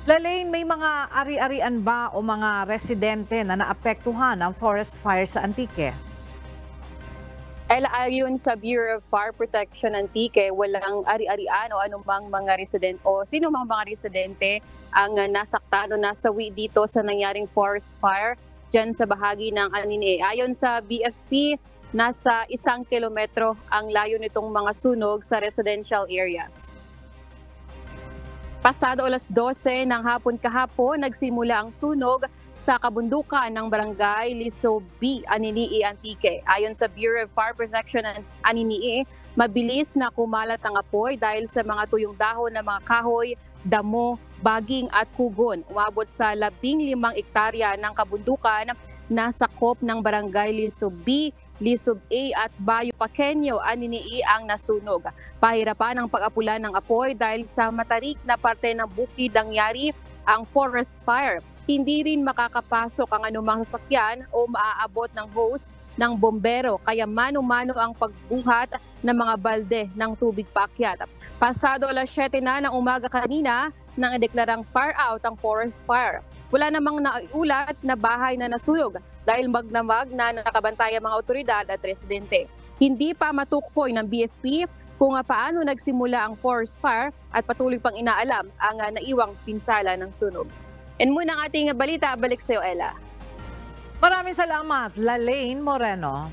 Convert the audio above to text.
Lalaine, may mga ari-arian ba o mga residente na naapektuhan ng forest fire sa Antique? Ayon sa Bureau of Fire Protection Antique, walang ari-arian o anumang mga resident o sino mga residente ang nasaktan o nasawi dito sa nangyaring forest fire dyan sa bahagi ng Anini. Ayon sa BFP, nasa 1 kilometro ang layo nitong mga sunog sa residential areas. Pasado alas 12 ng hapon kahapon, nagsimula ang sunog sa kabundukan ng barangay Liso B, Aninii, Antique. Ayon sa Bureau of Fire Protection Aninii, mabilis na kumalat ang apoy dahil sa mga tuyong dahon ng mga kahoy, damo, baging at kugon. Umabot sa 15 ektarya ng kabundukan na sakop ng barangay Liso B, Lisob A at Bayo Paqueño, Aninii ang nasunog. Pahirapan ang pag-apula ng apoy dahil sa matarik na parte ng bukid nangyari ang forest fire. Hindi rin makakapasok ang anumang sasakyan o maaabot ng hose ng bombero, kaya mano-mano ang pagbuhat ng mga balde ng tubig paakyat. Pasado alas 7 na ng umaga kanina nang ideklarang fire out ang forest fire. Wala namang naiulat na bahay na nasunog dahil magdamag na nakabantay ang mga otoridad at residente. Hindi pa matukoy ng BFP kung paano nagsimula ang forest fire at patuloy pang inaalam ang naiwang pinsala ng sunog. And muna ang ating balita, balik sa iyo, Ella. Maraming salamat, Lalaine Moreno.